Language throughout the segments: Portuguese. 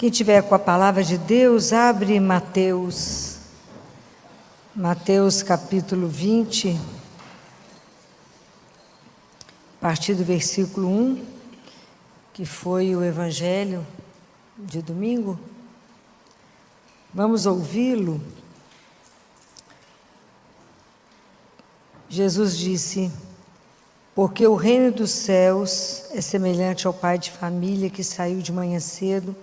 Quem tiver com a palavra de Deus, abre Mateus capítulo 20, a partir do versículo 1, que foi o evangelho de domingo. Vamos ouvi-lo. Jesus disse: porque o reino dos céus é semelhante ao pai de família que saiu de manhã cedo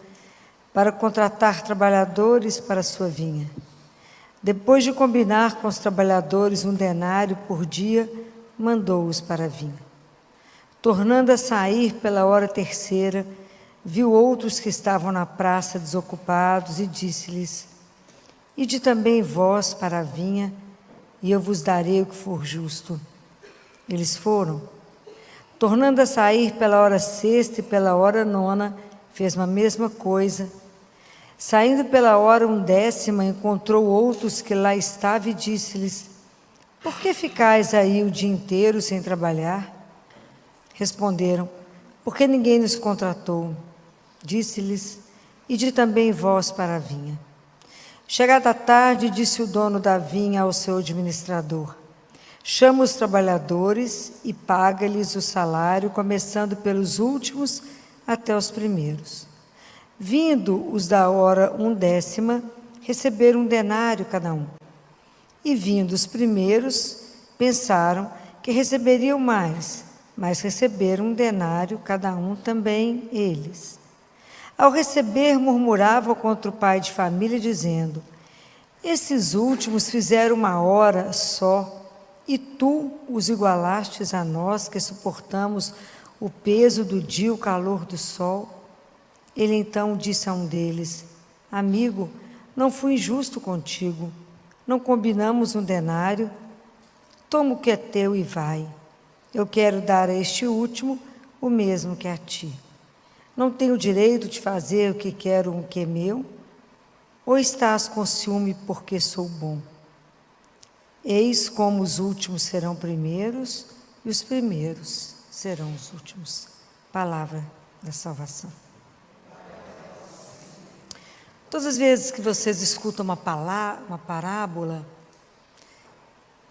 para contratar trabalhadores para a sua vinha. Depois de combinar com os trabalhadores um denário por dia, mandou-os para a vinha. Tornando a sair pela hora terceira, viu outros que estavam na praça desocupados e disse-lhes: ide também vós para a vinha, e eu vos darei o que for justo. Eles foram. Tornando a sair pela hora sexta e pela hora nona, fez a mesma coisa. Saindo pela hora 10ª, encontrou outros que lá estavam e disse-lhes: por que ficais aí o dia inteiro sem trabalhar? Responderam: porque ninguém nos contratou. Disse-lhes: ide também vós para a vinha. Chegada a tarde, disse o dono da vinha ao seu administrador: chama os trabalhadores e paga-lhes o salário, começando pelos últimos até os primeiros. Vindo os da hora 10ª, receberam um denário cada um. E vindo os primeiros, pensaram que receberiam mais, mas receberam um denário cada um também eles. Ao receber, murmuravam contra o pai de família, dizendo: esses últimos fizeram 1 hora só, e tu os igualastes a nós, que suportamos o peso do dia e o calor do sol. Ele então disse a um deles: amigo, não fui injusto contigo. Não combinamos um denário? Toma o que é teu e vai. Eu quero dar a este último o mesmo que a ti. Não tenho direito de fazer o que quero o que é meu? Ou estás com ciúme porque sou bom? Eis como os últimos serão primeiros e os primeiros serão os últimos. Palavra da salvação. Todas as vezes que vocês escutam uma parábola,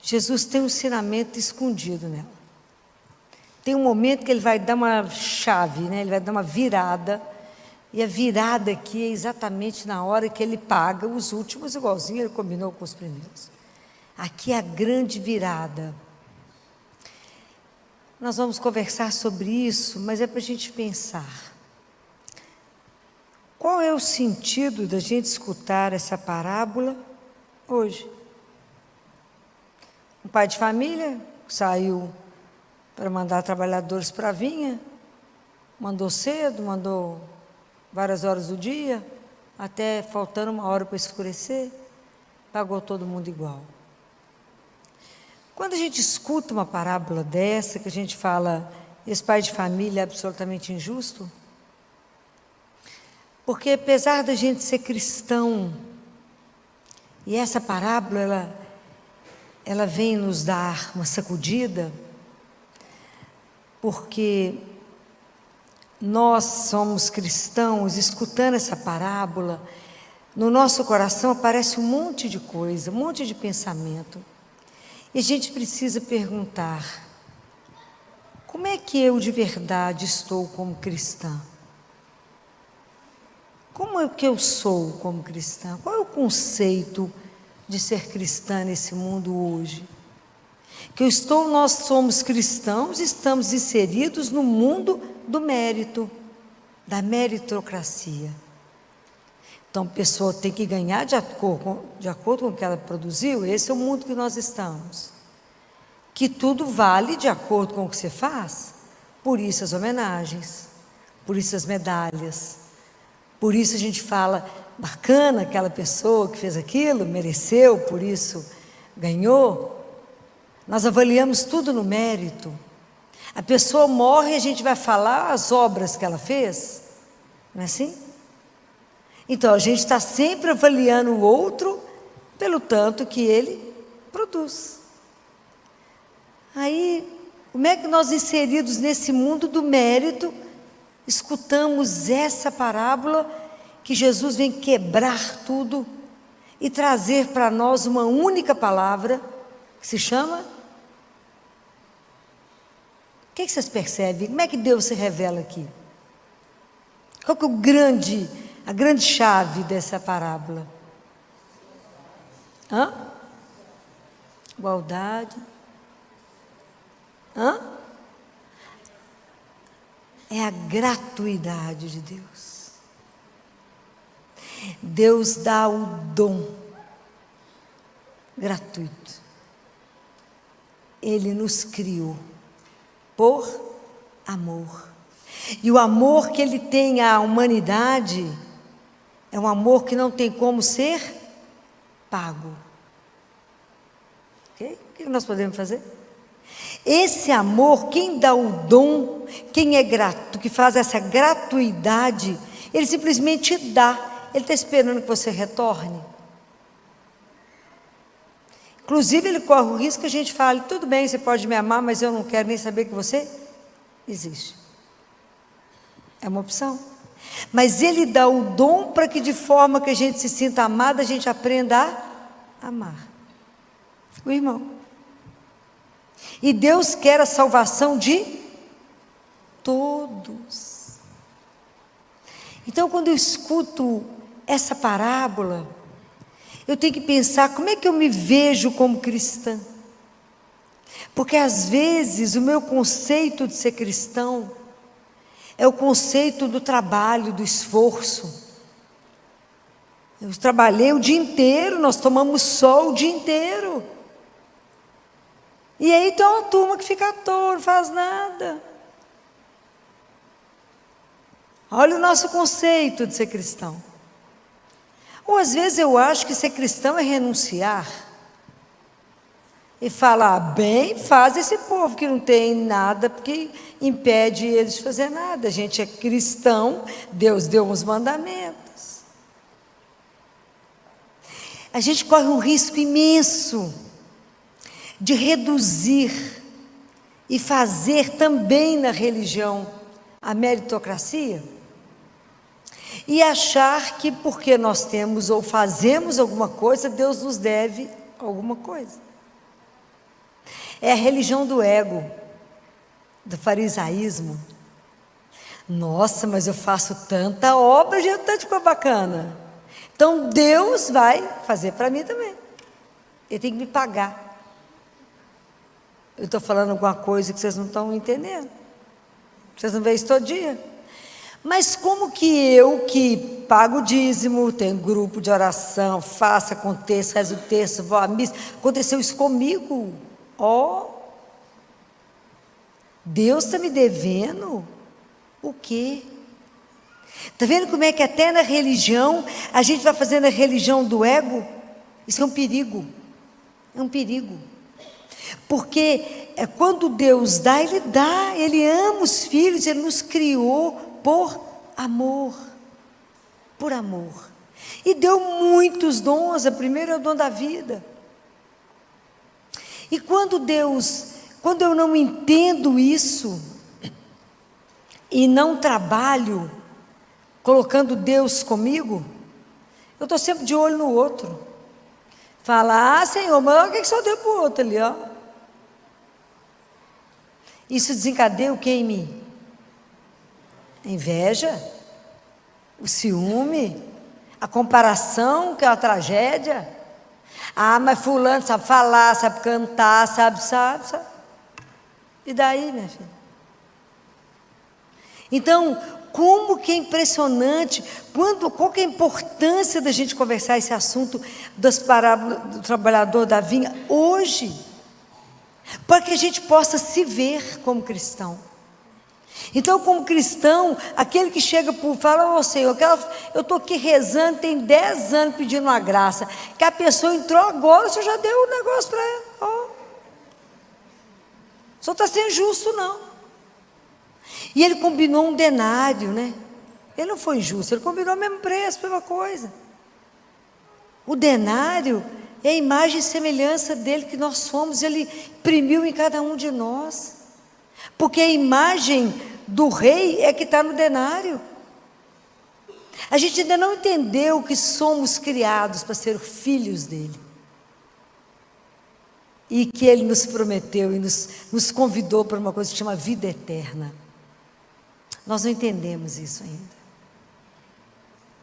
Jesus tem um ensinamento escondido nela. Tem um momento que ele vai dar uma chave, né? Ele vai dar uma virada, e a virada aqui é exatamente na hora que ele paga os últimos, igualzinho ele combinou com os primeiros. Aqui é a grande virada. Nós vamos conversar sobre isso, mas é para a gente pensar. Qual é o sentido da gente escutar essa parábola hoje? Um pai de família saiu para mandar trabalhadores para a vinha, mandou cedo, mandou várias horas do dia, até faltando 1 hora para escurecer, pagou todo mundo igual. Quando a gente escuta uma parábola dessa, que a gente fala, esse pai de família é absolutamente injusto, porque apesar da gente ser cristão, e essa parábola, ela vem nos dar uma sacudida, porque nós somos cristãos, escutando essa parábola, no nosso coração aparece um monte de coisa, um monte de pensamento. E a gente precisa perguntar: como é que eu de verdade estou como cristã? Como é que eu sou como cristã? Qual é o conceito de ser cristã nesse mundo hoje? Nós somos cristãos, estamos inseridos no mundo do mérito, da meritocracia. Então, a pessoa tem que ganhar de acordo com o que ela produziu. Esse é o mundo que nós estamos. Que tudo vale de acordo com o que você faz. Por isso as homenagens, por isso as medalhas. Por isso a gente fala, bacana aquela pessoa que fez aquilo, mereceu, por isso ganhou. Nós avaliamos tudo no mérito. A pessoa morre e a gente vai falar as obras que ela fez. Não é assim? Então, a gente está sempre avaliando o outro pelo tanto que ele produz. Aí, como é que nós, inseridos nesse mundo do mérito, escutamos essa parábola que Jesus vem quebrar tudo e trazer para nós uma única palavra, que se chama... O que vocês percebem? Como é que Deus se revela aqui? Qual que é a grande chave dessa parábola? Igualdade. É a gratuidade de Deus. Deus dá o dom gratuito. Ele nos criou por amor. E o amor que Ele tem à humanidade é um amor que não tem como ser pago. Okay? O que nós podemos fazer? Esse amor, quem dá o dom, quem é grato, que faz essa gratuidade, Ele simplesmente dá. Ele está esperando que você retorne. Inclusive, Ele corre o risco que a gente fale: tudo bem, você pode me amar, mas eu não quero nem saber que você existe. É uma opção. Mas Ele dá o dom para que, de forma que a gente se sinta amada, a gente aprenda a amar o irmão. E Deus quer a salvação de todos. Então, quando eu escuto essa parábola, eu tenho que pensar: como é que eu me vejo como cristã? Porque às vezes o meu conceito de ser cristão é o conceito do trabalho, do esforço. Eu trabalhei o dia inteiro, nós tomamos sol o dia inteiro. E aí tem uma turma que fica à toa, não faz nada. Olha o nosso conceito de ser cristão. Ou às vezes eu acho que ser cristão é renunciar. E falar: bem, faz esse povo que não tem nada, porque impede eles de fazer nada. A gente é cristão, Deus deu uns mandamentos. A gente corre um risco imenso de reduzir e fazer também na religião a meritocracia, e achar que porque nós temos ou fazemos alguma coisa, Deus nos deve alguma coisa. É a religião do ego, do farisaísmo. Nossa, mas eu faço tanta obra, já está de coisa bacana. Então Deus vai fazer para mim também. Ele tem que me pagar. Eu estou falando alguma coisa que vocês não estão entendendo. Vocês não veem isso todo dia. Mas como que eu, que pago o dízimo, tenho grupo de oração, faço, aconteça, rezo o texto, vou à missa, aconteceu isso comigo? Deus está me devendo o quê? Está vendo como é que até na religião a gente vai fazendo a religião do ego? Isso é um perigo. É um perigo. Porque quando Deus dá, Ele ama os filhos, Ele nos criou por amor. Por amor. E deu muitos dons. O primeiro é o dom da vida. E quando eu não entendo isso, e não trabalho colocando Deus comigo, eu estou sempre de olho no outro. Fala: Senhor, mas olha o que o Senhor deu para o outro ali, ó. Isso desencadeia o que em mim? A inveja, o ciúme, a comparação, que é uma tragédia. Mas fulano sabe falar, sabe cantar, sabe. E daí, minha filha? Então, como que é impressionante, qual que é a importância da gente conversar esse assunto das parábolas do trabalhador da vinha hoje, para que a gente possa se ver como cristão. Então, como cristão, aquele que chega fala: Senhor, eu estou aqui rezando, tem 10 anos pedindo uma graça, que a pessoa entrou agora, o Senhor já deu o negócio para ela. O Senhor está sendo justo, não. E ele combinou um denário, né? Ele não foi injusto, ele combinou o mesmo preço, a mesma coisa. O denário é a imagem e semelhança dele que nós somos, ele imprimiu em cada um de nós. Porque a imagem do rei é que está no denário. A gente ainda não entendeu que somos criados para ser filhos dele. E que ele nos prometeu e nos convidou para uma coisa que chama vida eterna. Nós não entendemos isso ainda.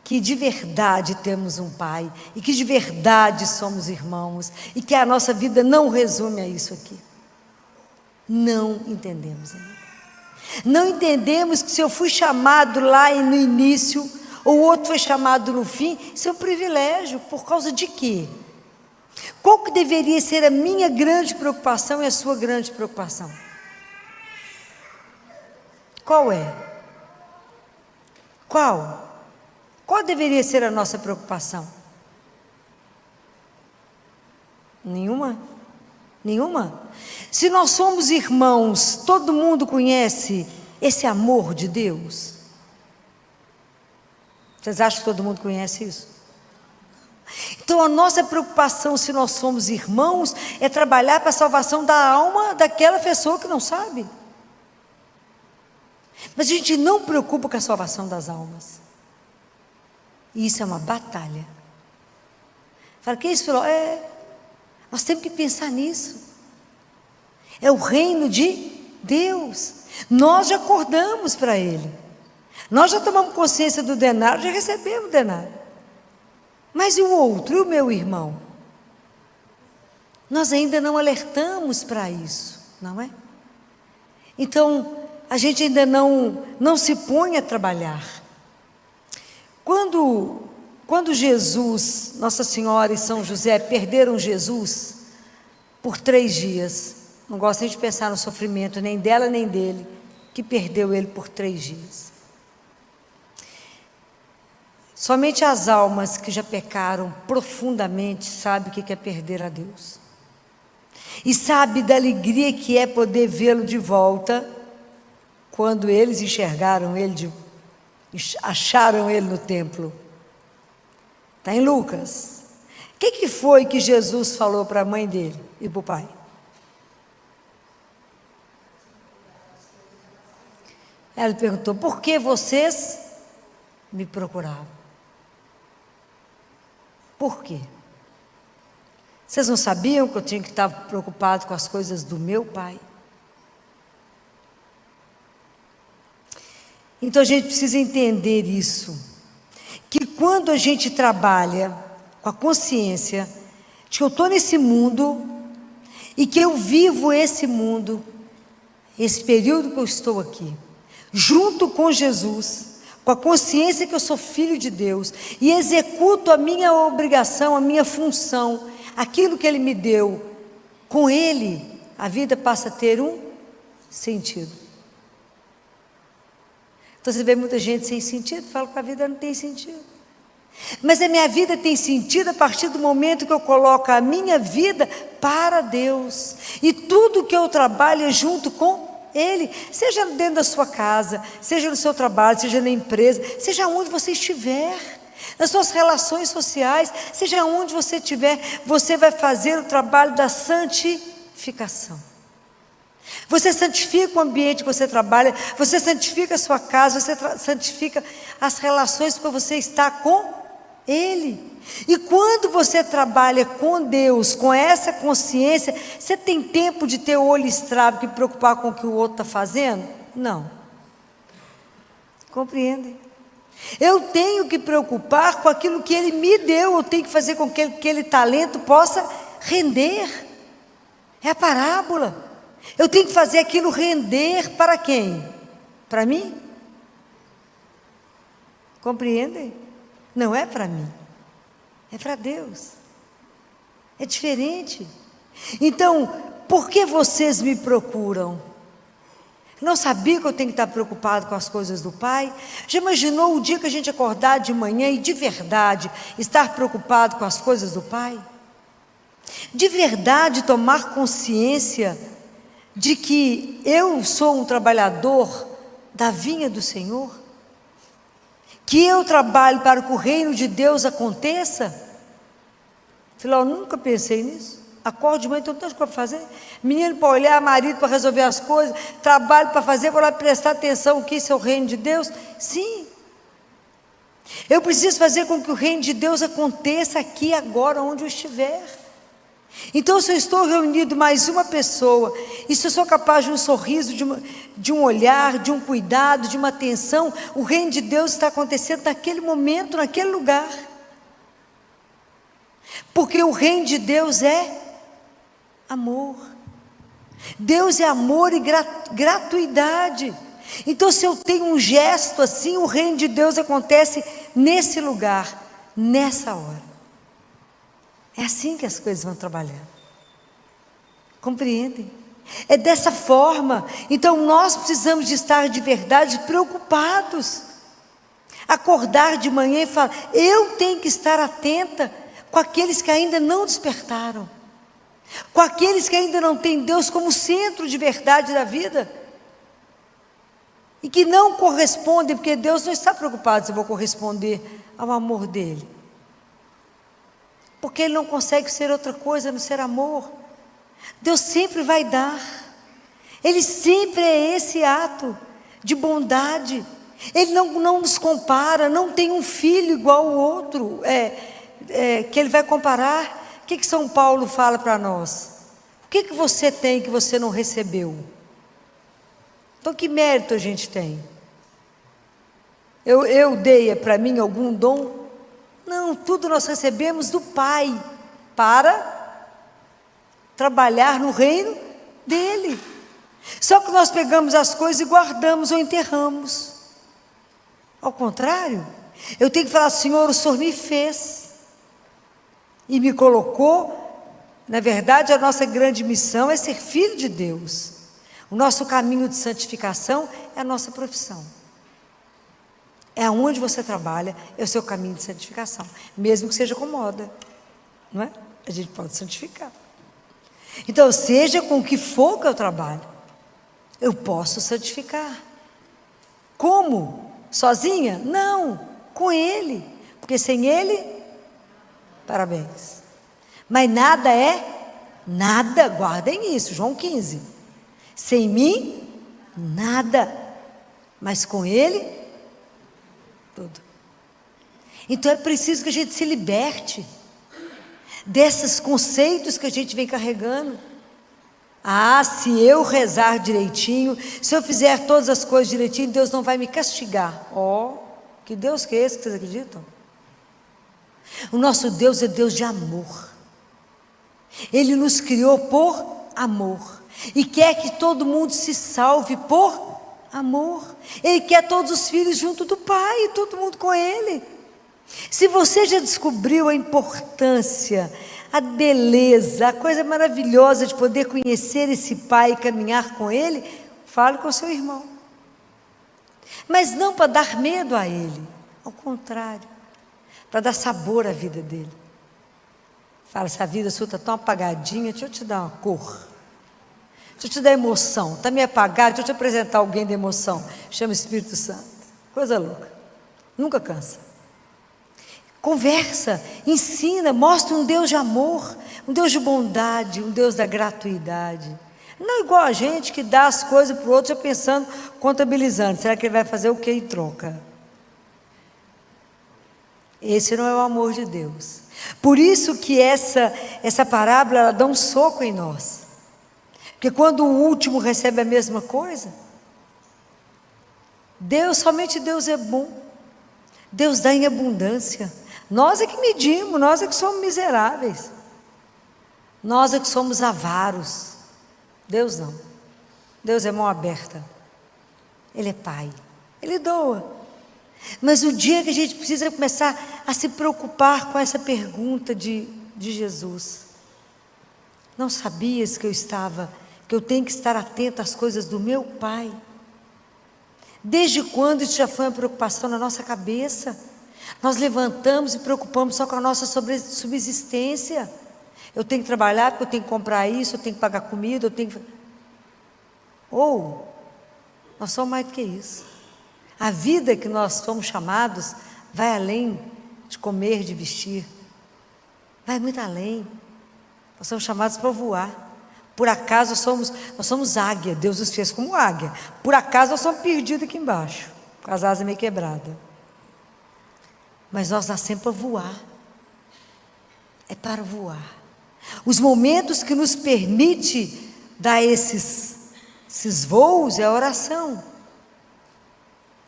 Que de verdade temos um Pai, e que de verdade somos irmãos, e que a nossa vida não resume a isso aqui. Não entendemos ainda. Não entendemos que se eu fui chamado lá no início, ou o outro foi chamado no fim, isso é um privilégio. Por causa de quê? Qual que deveria ser a minha grande preocupação e a sua grande preocupação? Qual é? Qual? Qual deveria ser a nossa preocupação? Nenhuma? Nenhuma? Se nós somos irmãos, todo mundo conhece esse amor de Deus? Vocês acham que todo mundo conhece isso? Então a nossa preocupação, se nós somos irmãos, é trabalhar para a salvação da alma daquela pessoa que não sabe. Mas a gente não preocupa com a salvação das almas. E isso é uma batalha. Fala, que isso? Nós temos que pensar nisso. É o reino de Deus. Nós já acordamos para Ele. Nós já tomamos consciência do denário, já recebemos o denário. Mas e o outro, e o meu irmão? Nós ainda não alertamos para isso, não é? Então, a gente ainda não se põe a trabalhar. Quando Jesus, Nossa Senhora e São José perderam Jesus por 3 dias, não gosto nem de pensar no sofrimento, nem dela nem dele, que perdeu ele por 3 dias. Somente as almas que já pecaram profundamente sabem o que é perder a Deus. E sabe da alegria que é poder vê-lo de volta, quando eles enxergaram ele, acharam ele no templo. Está em Lucas. O que foi que Jesus falou para a mãe dele e para o pai? Ela perguntou, por que vocês me procuravam? Por quê? Vocês não sabiam que eu tinha que estar preocupado com as coisas do meu Pai? Então a gente precisa entender isso, que quando a gente trabalha com a consciência de que eu estou nesse mundo e que eu vivo esse mundo, esse período que eu estou aqui, junto com Jesus, com a consciência que eu sou filho de Deus, e executo a minha obrigação, a minha função, aquilo que Ele me deu, com Ele, a vida passa a ter um sentido. Então você vê muita gente sem sentido, fala que a vida não tem sentido. Mas a minha vida tem sentido a partir do momento que eu coloco a minha vida para Deus, e tudo que eu trabalho é junto com Ele, seja dentro da sua casa, seja no seu trabalho, seja na empresa, seja onde você estiver, nas suas relações sociais, seja onde você estiver, você vai fazer o trabalho da santificação. Você santifica o ambiente que você trabalha, você santifica a sua casa, você santifica as relações que você está com Ele. E quando você trabalha com Deus, com essa consciência, você tem tempo de ter o olho estrábico e preocupar com o que o outro está fazendo? Não. Compreendem? Eu tenho que preocupar com aquilo que Ele me deu, eu tenho que fazer com que aquele talento possa render. É a parábola. Eu tenho que fazer aquilo render para quem? Para mim? Compreendem? Não é para mim. É para Deus. É diferente. Então, por que vocês me procuram? Não sabia que eu tenho que estar preocupado com as coisas do Pai? Já imaginou o dia que a gente acordar de manhã e de verdade estar preocupado com as coisas do Pai? De verdade tomar consciência de que eu sou um trabalhador da vinha do Senhor? Que eu trabalho para que o reino de Deus aconteça? Falei, eu nunca pensei nisso. Acordo de manhã, então tem coisa para fazer. Menino para olhar, marido para resolver as coisas, trabalho para fazer, vou lá prestar atenção que isso é o reino de Deus. Sim. Eu preciso fazer com que o reino de Deus aconteça aqui, agora, onde eu estiver. Então, se eu estou reunido mais uma pessoa, e se eu sou capaz de um sorriso, de um olhar, de um cuidado, de uma atenção, o reino de Deus está acontecendo naquele momento, naquele lugar. Porque o reino de Deus é amor. Deus é amor e gratuidade. Então, se eu tenho um gesto assim, o reino de Deus acontece nesse lugar, nessa hora. É assim que as coisas vão trabalhar. Compreendem? É dessa forma. Então, nós precisamos de estar de verdade preocupados. Acordar de manhã e falar: eu tenho que estar atenta com aqueles que ainda não despertaram, com aqueles que ainda não têm Deus como centro de verdade da vida, e que não correspondem, porque Deus não está preocupado se eu vou corresponder ao amor dele, porque ele não consegue ser outra coisa a não ser amor. Deus sempre vai dar, ele sempre é esse ato de bondade. Ele não nos compara, não tem um filho igual ao outro, que ele vai comparar. O que São Paulo fala para nós? O que você tem que você não recebeu? Então, que mérito a gente tem? Eu dei para mim algum dom? Não, tudo nós recebemos do Pai, para trabalhar no reino dele. Só que nós pegamos as coisas e guardamos ou enterramos. Ao contrário, eu tenho que falar: Senhor, o Senhor me fez e me colocou. Na verdade, a nossa grande missão é ser filho de Deus. O nosso caminho de santificação é a nossa profissão. É aonde você trabalha, é o seu caminho de santificação, mesmo que seja com moda, não é? A gente pode santificar. Então, seja com o que for que eu trabalho, eu posso santificar. Como? Sozinha? Não, com Ele, porque sem Ele, parabéns. Mas nada é nada, guardem isso, João 15. Sem mim, nada, mas com Ele, tudo. Então é preciso que a gente se liberte desses conceitos que a gente vem carregando. Se eu rezar direitinho, se eu fizer todas as coisas direitinho, Deus não vai me castigar. Que Deus que é esse que vocês acreditam? O nosso Deus é Deus de amor. Ele nos criou por amor e quer que todo mundo se salve por amor. Ele quer todos os filhos junto do Pai, todo mundo com Ele. Se você já descobriu a importância, a beleza, a coisa maravilhosa de poder conhecer esse Pai e caminhar com Ele, fale com seu irmão. Mas não para dar medo a Ele, ao contrário, para dar sabor à vida dele. Fala: essa vida sua está tão apagadinha, deixa eu te dar uma cor, deixa eu te dar emoção, está meio apagada, deixa eu te apresentar alguém da emoção, chama Espírito Santo, coisa louca, nunca cansa. Conversa, ensina, mostra um Deus de amor, um Deus de bondade, um Deus da gratuidade. Não igual a gente que dá as coisas para o outro já pensando, contabilizando, será que ele vai fazer o que em troca? Esse não é o amor de Deus. Por isso que essa parábola, ela dá um soco em nós. Porque quando o último recebe a mesma coisa, somente Deus é bom. Deus dá em abundância. Nós é que medimos, nós é que somos miseráveis. Nós é que somos avaros. Deus não. Deus é mão aberta. Ele é Pai. Ele doa. Mas o dia que a gente precisa começar a se preocupar com essa pergunta de Jesus: não sabias que eu tenho que estar atento às coisas do meu Pai? Desde quando isso já foi uma preocupação na nossa cabeça? Nós levantamos e preocupamos só com a nossa subsistência. Eu tenho que trabalhar porque eu tenho que comprar isso, eu tenho que pagar comida, nós somos mais do que isso. A vida que nós somos chamados vai além de comer, de vestir. Vai muito além. Nós somos chamados para voar. Por acaso nós somos águia, Deus nos fez como águia. Por acaso nós somos perdidos aqui embaixo, com as asas meio quebradas. mas nós nascemos para voar. É para voar. Os momentos que nos permite dar esses voos é a oração.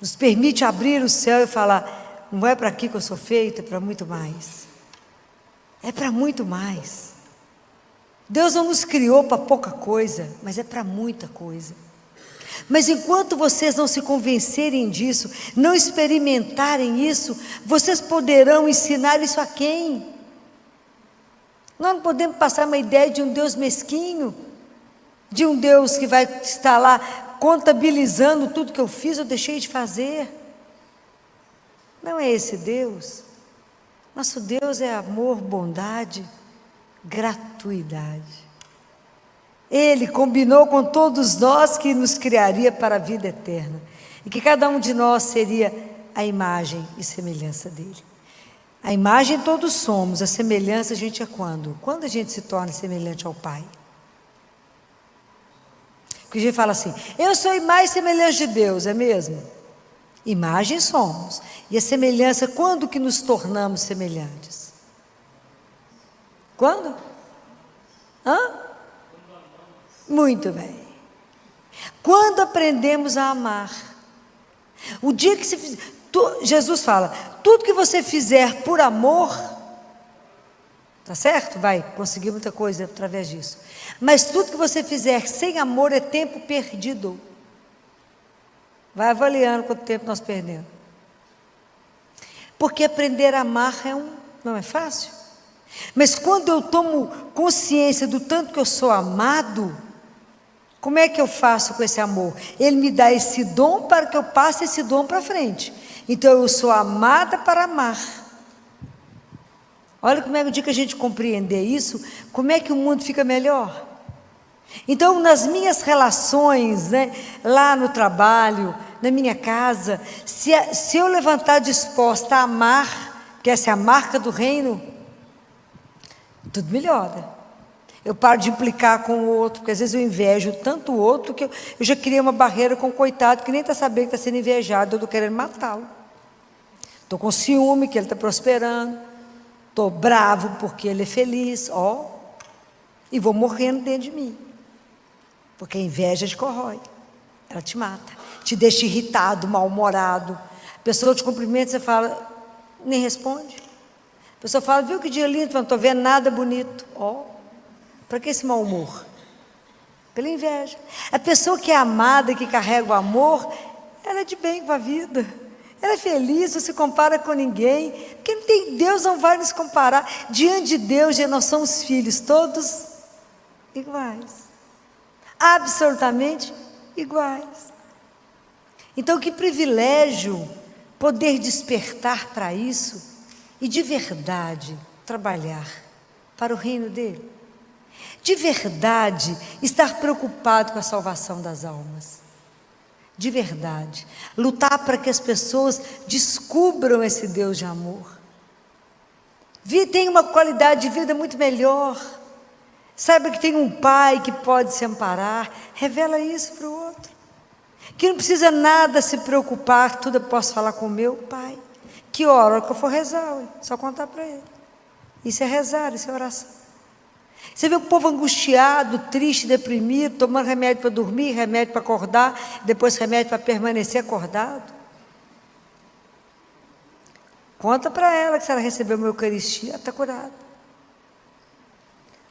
Nos permite abrir o céu e falar, não é para aqui que eu sou feito, é para muito mais. É para muito mais. Deus não nos criou para pouca coisa, mas é para muita coisa. Mas enquanto vocês não se convencerem disso, não experimentarem isso, vocês poderão ensinar isso a quem? Nós não podemos passar uma ideia de um Deus mesquinho, de um Deus que vai estar lá contabilizando tudo que eu fiz ou deixei de fazer. Não é esse Deus. Nosso Deus é amor, bondade, gratuidade. Ele combinou com todos nós que nos criaria para a vida eterna e que cada um de nós seria a imagem e semelhança dele. A imagem todos somos, a semelhança a gente é quando? Quando a gente se torna semelhante ao Pai. Porque a gente fala assim, eu sou a imagem e semelhança de Deus, é mesmo? Imagem somos. E a semelhança, quando que nos tornamos semelhantes? Quando? Muito bem. Quando aprendemos a amar. O dia que se fizer, Jesus fala, tudo que você fizer por amor, tá certo? Vai conseguir muita coisa através disso. Mas tudo que você fizer sem amor é tempo perdido. Vai avaliando quanto tempo nós perdemos. Porque aprender a amar não é fácil. Mas quando eu tomo consciência do tanto que eu sou amado, como é que eu faço com esse amor? Ele me dá esse dom para que eu passe esse dom para frente. Então eu sou amada para amar. Olha como é que o dia que a gente compreender isso, como é que o mundo fica melhor. Então nas minhas relações, lá no trabalho, na minha casa, se eu levantar disposta a amar, porque essa é a marca do reino, tudo melhora. Eu paro de implicar com o outro, porque às vezes eu invejo tanto o outro, que eu já criei uma barreira com o coitado, que nem está sabendo que está sendo invejado, eu estou querendo matá-lo. Estou com ciúme que ele está prosperando, estou bravo porque ele é feliz, e vou morrendo dentro de mim. Porque a inveja te corrói, ela te mata, te deixa irritado, mal-humorado. A pessoa te cumprimenta, você fala, nem responde. A pessoa fala, viu que dia lindo, não estou vendo nada bonito. Para que esse mau humor? Pela inveja. A pessoa que é amada, que carrega o amor, ela é de bem com a vida. Ela é feliz, não se compara com ninguém. Porque não tem, Deus não vai nos comparar. Diante de Deus, nós somos filhos, todos iguais. Absolutamente iguais. Então, que privilégio poder despertar para isso e de verdade trabalhar para o reino dele. De verdade, estar preocupado com a salvação das almas. De verdade. Lutar para que as pessoas descubram esse Deus de amor. Tenham uma qualidade de vida muito melhor. Saiba que tem um Pai que pode se amparar. Revela isso para o outro. Que não precisa nada se preocupar, tudo eu posso falar com o meu Pai. Que hora que eu for rezar, só contar para ele. Isso é rezar, isso é oração. Você vê o povo angustiado, triste, deprimido, tomando remédio para dormir, remédio para acordar, depois remédio para permanecer acordado. Conta para ela que se ela receber uma Eucaristia, ela está curada.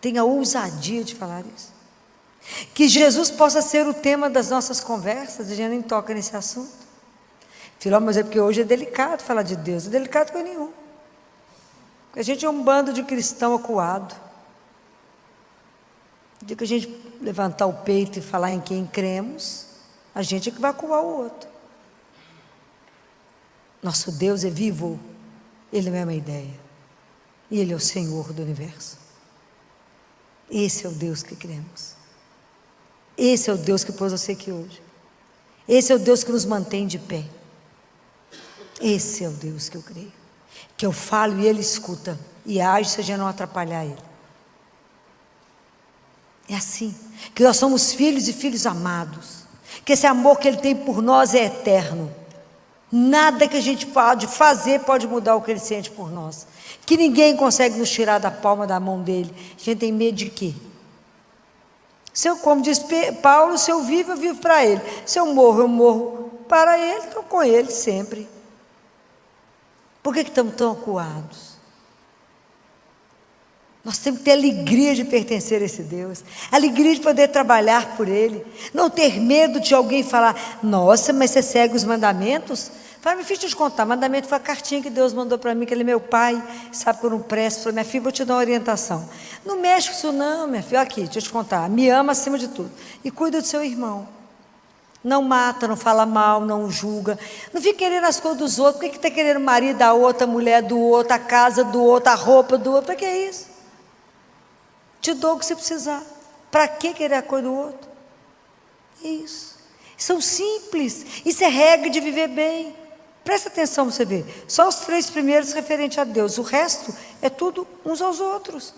Tenha ousadia de falar isso. Que Jesus possa ser o tema das nossas conversas, a gente nem toca nesse assunto. Filó, mas é porque hoje é delicado falar de Deus, não é delicado com nenhum. Porque a gente é um bando de cristão acuado. No dia que a gente levantar o peito e falar em quem cremos, a gente é que vai acuar o outro. Nosso Deus é vivo, Ele não é uma ideia. E Ele é o Senhor do universo. Esse é o Deus que cremos. Esse é o Deus que pôs você aqui hoje. Esse é o Deus que nos mantém de pé. Esse é o Deus que eu creio. Que eu falo e Ele escuta e age se a gente não atrapalhar Ele. É assim, que nós somos filhos e filhos amados. Que esse amor que Ele tem por nós é eterno. Nada que a gente pode fazer pode mudar o que Ele sente por nós. Que ninguém consegue nos tirar da palma da mão dEle. A gente tem medo de quê? Como diz Paulo, se eu vivo para Ele. Se eu morro para Ele, estou com Ele sempre. Por que estamos tão acuados? Nós temos que ter alegria de pertencer a esse Deus, alegria de poder trabalhar por Ele, não ter medo de alguém falar, nossa, mas você segue os mandamentos? Fala, minha filha, deixa eu te contar, mandamento foi a cartinha que Deus mandou para mim, que Ele é meu pai, sabe que eu não presto. Falei, minha filha, vou te dar uma orientação. Não mexe com isso não, minha filha, aqui, deixa eu te contar, me ama acima de tudo, e cuida do seu irmão. Não mata, não fala mal, não julga, não fica querendo as coisas dos outros. Por que está querendo o marido da outra, a mulher do outro, a casa do outro, a roupa do outro? Para que é isso? Te dou o que você precisar. Para que querer a coisa do outro? Isso. São simples. Isso é regra de viver bem. Presta atenção para você ver. Só os 3 primeiros referentes a Deus. O resto é tudo uns aos outros.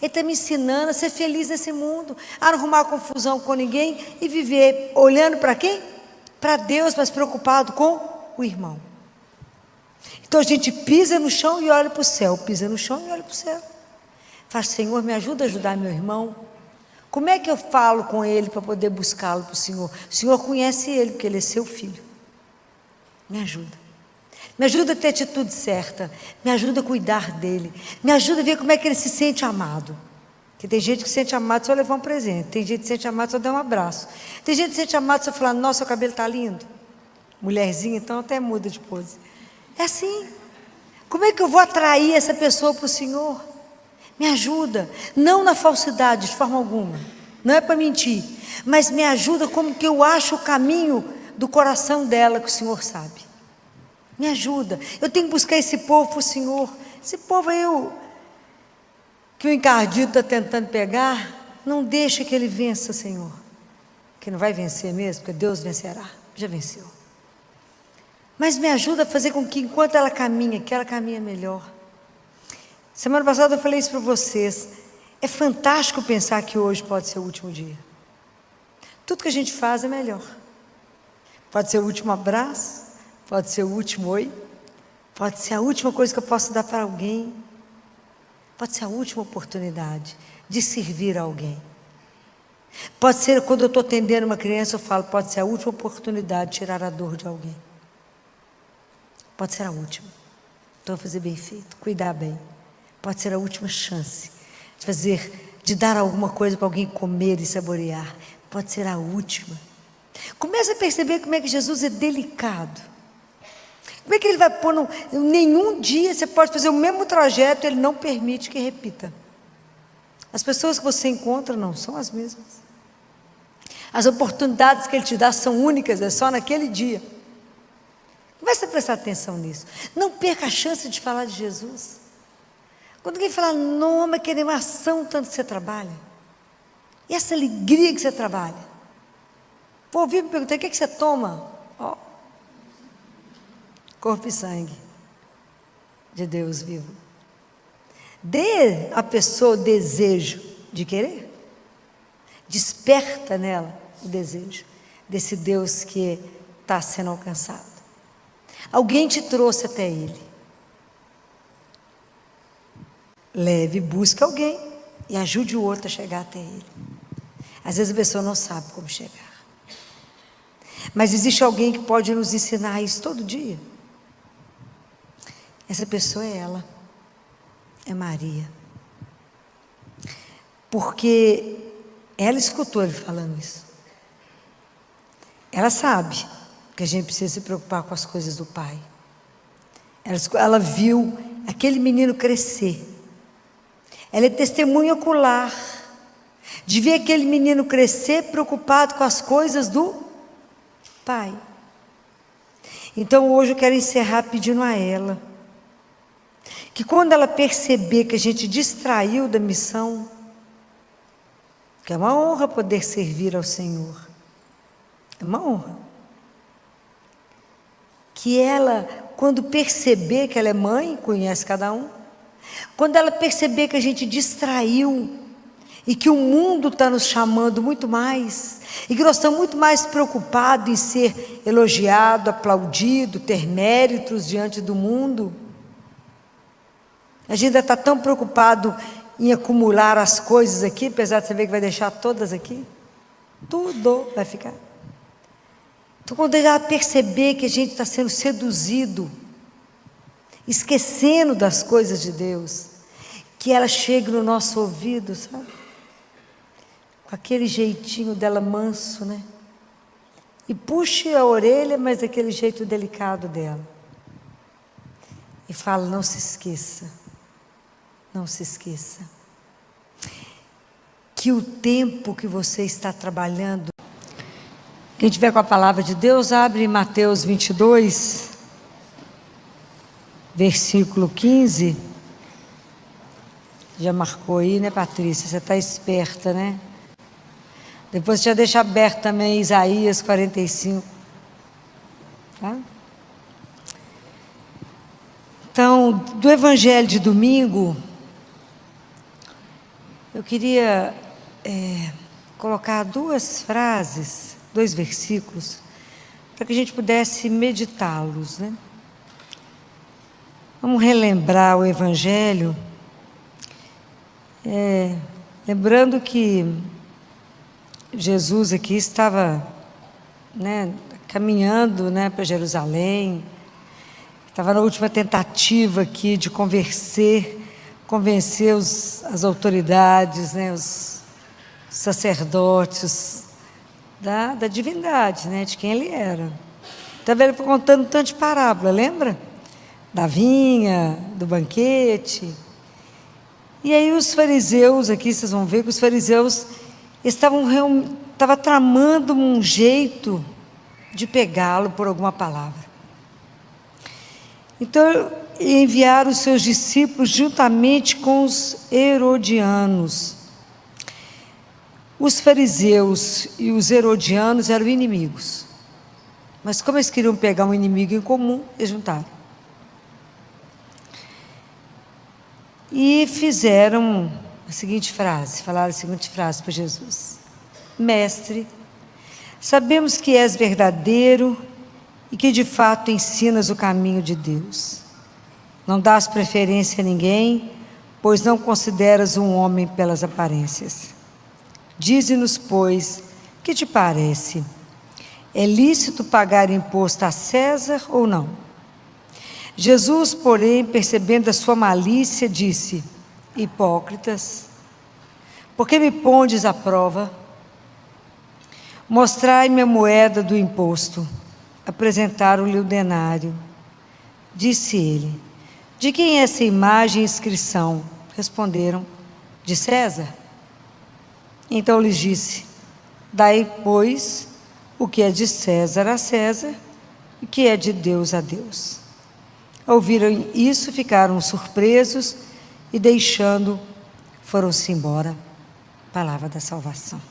Ele está me ensinando a ser feliz nesse mundo, a não arrumar confusão com ninguém e viver olhando para quem? Para Deus, mas preocupado com o irmão. Então a gente pisa no chão e olha para o céu, pisa no chão e olha para o céu. Faz, Senhor, me ajuda a ajudar meu irmão. Como é que eu falo com ele para poder buscá-lo para o Senhor? O Senhor conhece ele, porque ele é seu filho. Me ajuda. Me ajuda a ter a atitude certa. Me ajuda a cuidar dele. Me ajuda a ver como é que ele se sente amado. Porque tem gente que se sente amado só levar um presente. Tem gente que se sente amado só dar um abraço. Tem gente que se sente amado só falar, nossa, seu cabelo está lindo. Mulherzinha, então até muda de pose. É assim. Como é que eu vou atrair essa pessoa para o Senhor? Me ajuda. Não na falsidade, de forma alguma. Não é para mentir. Mas me ajuda como que eu acho o caminho do coração dela, que o Senhor sabe. Me ajuda. Eu tenho que buscar esse povo para o Senhor. Esse povo aí, que o encardido está tentando pegar, não deixa que ele vença, Senhor. Que não vai vencer mesmo, porque Deus vencerá. Já venceu. Mas me ajuda a fazer com que, enquanto ela caminha, que ela caminhe melhor. Semana passada eu falei isso para vocês. É fantástico pensar que hoje pode ser o último dia. Tudo que a gente faz é melhor. Pode ser o último abraço, pode ser o último oi, pode ser a última coisa que eu posso dar para alguém, pode ser a última oportunidade de servir a alguém. Pode ser quando eu estou atendendo uma criança, eu falo, pode ser a última oportunidade de tirar a dor de alguém. Pode ser a última. Então, fazer bem feito, cuidar bem. Pode ser a última chance de dar alguma coisa para alguém comer e saborear. Pode ser a última. Comece a perceber como é que Jesus é delicado. Como é que Ele vai pôr nenhum dia você pode fazer o mesmo trajeto, Ele não permite que repita. As pessoas que você encontra não são as mesmas. As oportunidades que Ele te dá são únicas, é só naquele dia. Comece a prestar atenção nisso. Não perca a chance de falar de Jesus. Quando alguém fala, não, mas que animação tanto que você trabalha. E essa alegria que você trabalha. Vou ouvir me perguntar, o que você toma? Oh, corpo e sangue de Deus vivo. Dê à pessoa o desejo de querer. Desperta nela o desejo desse Deus que está sendo alcançado. Alguém te trouxe até Ele. Leve, busque alguém e ajude o outro a chegar até Ele. Às vezes a pessoa não sabe como chegar. Mas existe alguém que pode nos ensinar isso todo dia. Essa pessoa é ela. É Maria. Porque ela escutou ele falando isso. Ela sabe que a gente precisa se preocupar com as coisas do Pai. Ela viu aquele menino crescer. Ela é testemunha ocular de ver aquele menino crescer preocupado com as coisas do Pai. Então hoje eu quero encerrar pedindo a ela que quando ela perceber que a gente distraiu da missão, que é uma honra poder servir ao Senhor, é uma honra, que ela, quando perceber que ela é mãe, conhece cada um, quando ela perceber que a gente distraiu e que o mundo está nos chamando muito mais, e que nós estamos muito mais preocupados em ser elogiado, aplaudido, ter méritos diante do mundo. A gente ainda está tão preocupado em acumular as coisas aqui, apesar de você ver que vai deixar todas aqui. Tudo vai ficar. Então, quando já perceber que a gente está sendo seduzido, esquecendo das coisas de Deus, que ela chegue no nosso ouvido, sabe? Com aquele jeitinho dela manso, né? E puxe a orelha, mas daquele jeito delicado dela. E fala, não se esqueça. Não se esqueça. Que o tempo que você está trabalhando. Quem tiver com a palavra de Deus, abre Mateus 22, versículo 15. Já marcou aí, né, Patrícia? Você está esperta, né? Depois você já deixa aberto também Isaías 45. Tá? Então, do Evangelho de domingo, eu queria colocar duas frases, 2 versículos, para que a gente pudesse meditá-los, né? Vamos relembrar o Evangelho, lembrando que Jesus aqui estava, né, caminhando, né, para Jerusalém, estava na última tentativa aqui de convencer as autoridades, né, os sacerdotes da divindade, né, de quem ele era. Estava ele contando um tanto de parábola, lembra? Da vinha, do banquete. E aí os fariseus, aqui vocês vão ver que os fariseus estavam tramando um jeito de pegá-lo por alguma palavra. Então, enviaram os seus discípulos juntamente com os herodianos. Os fariseus e os herodianos eram inimigos. Mas como eles queriam pegar um inimigo em comum, eles juntaram. E fizeram a seguinte frase, falaram a seguinte frase para Jesus: Mestre, sabemos que és verdadeiro e que de fato ensinas o caminho de Deus. Não dás preferência a ninguém, pois não consideras um homem pelas aparências. Dize-nos, pois, que te parece? É lícito pagar imposto a César ou não? Jesus, porém, percebendo a sua malícia, disse: Hipócritas, por que me pondes à prova? Mostrai-me a moeda do imposto. Apresentaram-lhe o denário. Disse ele: De quem é essa imagem e inscrição? Responderam: De César. Então lhes disse: Dai, pois, o que é de César a César, e o que é de Deus a Deus. Ao ouviram isso, ficaram surpresos e, deixando, foram-se embora. Palavra da salvação.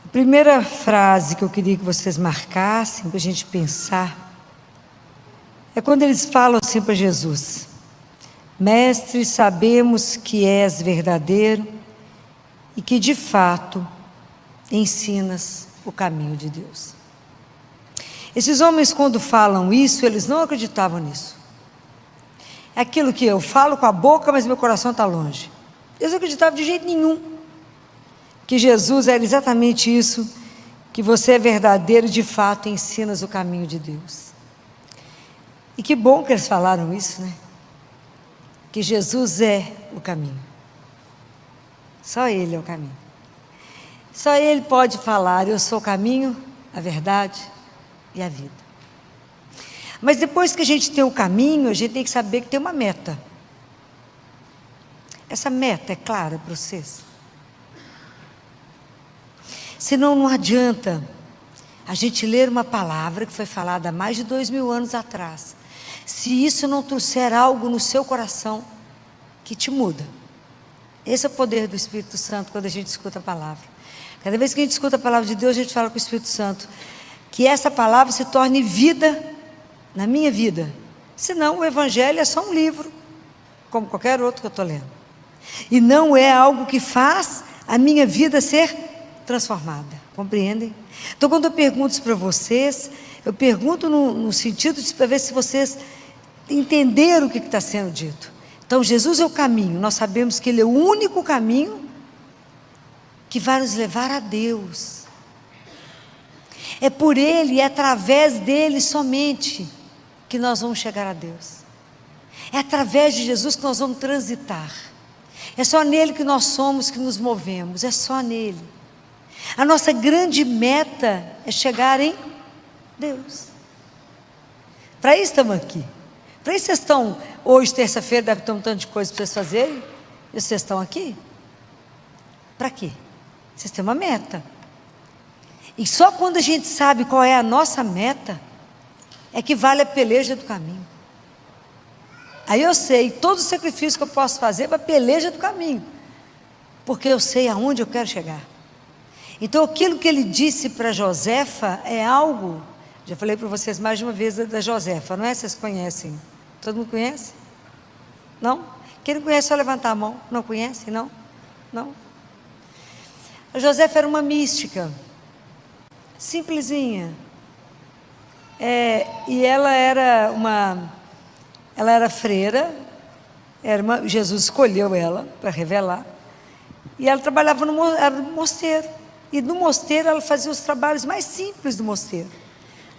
A primeira frase que eu queria que vocês marcassem, para a gente pensar, é quando eles falam assim para Jesus: Mestre, sabemos que és verdadeiro e que de fato ensinas o caminho de Deus. Esses homens, quando falam isso, eles não acreditavam nisso. É aquilo que eu falo com a boca, mas meu coração está longe. Eles não acreditavam de jeito nenhum que Jesus era exatamente isso, que você é verdadeiro e de fato ensinas o caminho de Deus. E que bom que eles falaram isso, né? Que Jesus é o caminho. Só Ele é o caminho. Só Ele pode falar: eu sou o caminho, a verdade e a vida. Mas depois que a gente tem o caminho, a gente tem que saber que tem uma meta. Essa meta é clara para vocês? Senão não adianta a gente ler uma palavra que foi falada há mais de 2000 anos atrás, se isso não trouxer algo no seu coração que te muda. Esse é o poder do Espírito Santo quando a gente escuta a palavra. Cada vez que a gente escuta a palavra de Deus, a gente fala com o Espírito Santo: que essa palavra se torne vida na minha vida. Senão o Evangelho é só um livro, como qualquer outro que eu estou lendo. E não é algo que faz a minha vida ser transformada. Compreendem? Então, quando eu pergunto isso para vocês, eu pergunto no sentido de para ver se vocês entenderam o que está sendo dito. Então, Jesus é o caminho. Nós sabemos que Ele é o único caminho que vai nos levar a Deus. É por Ele e através dEle somente que nós vamos chegar a Deus. É através de Jesus que nós vamos transitar. É só nele que nós somos, que nos movemos. É só nele. A nossa grande meta é chegar em Deus. Para isso estamos aqui. Para isso vocês estão, hoje, terça-feira, deve ter um tanto de coisa para vocês fazerem. E vocês estão aqui? Para quê? Vocês têm uma meta. E só quando a gente sabe qual é a nossa meta, é que vale a peleja do caminho. Aí eu sei todo o sacrifício que eu posso fazer para a peleja do caminho, porque eu sei aonde eu quero chegar. Então aquilo que ele disse para Josefa é algo, já falei para vocês mais de uma vez da Josefa, não é? Vocês conhecem? Todo mundo conhece? Não? Quem não conhece, só levantar a mão. Não conhece? Não? Não? A Josefa era uma mística, simplesinha, e ela era freira, Jesus escolheu ela para revelar, e ela trabalhava no mosteiro, e no mosteiro ela fazia os trabalhos mais simples do mosteiro,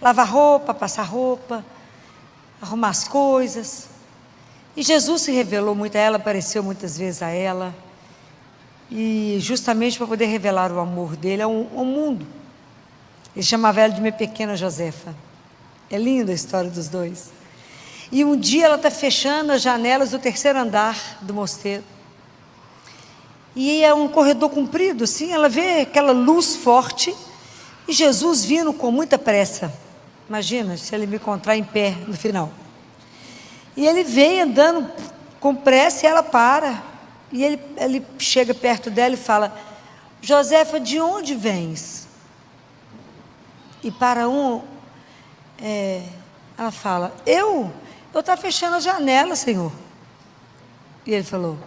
lavar roupa, passar roupa, arrumar as coisas, e Jesus se revelou muito a ela, apareceu muitas vezes a ela, e justamente para poder revelar o amor dele ao mundo. Ele chamava ela de minha pequena Josefa. É linda a história dos dois. E um dia ela está fechando as janelas do terceiro andar do mosteiro. E é um corredor comprido, assim, ela vê aquela luz forte e Jesus vindo com muita pressa. Imagina se ele me encontrar em pé no final. E ele vem andando com pressa e ela para. E ele chega perto dela e fala: Josefa, de onde vens? E para ela fala: eu estou fechando a janela, Senhor. E ele falou: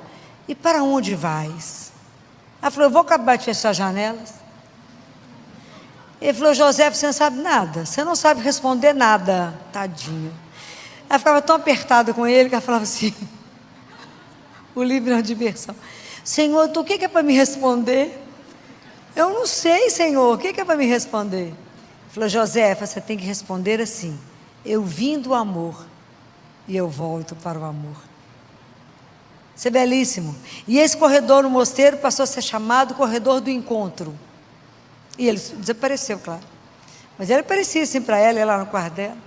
e para onde vais? Ela falou: eu vou acabar de fechar as janelas. Ele falou: Josefa, você não sabe nada, você não sabe responder nada, tadinho. Ela ficava tão apertada com ele que ela falava assim, o livro é uma diversão: Senhor, o que é para me responder? Eu não sei, Senhor, o que é para me responder? Ele falou: Josefa, você tem que responder assim: eu vim do amor e eu volto para o amor. Isso é belíssimo. E esse corredor no mosteiro passou a ser chamado corredor do encontro. E ele desapareceu, claro. Mas ele aparecia assim para ela, lá no quarto dela.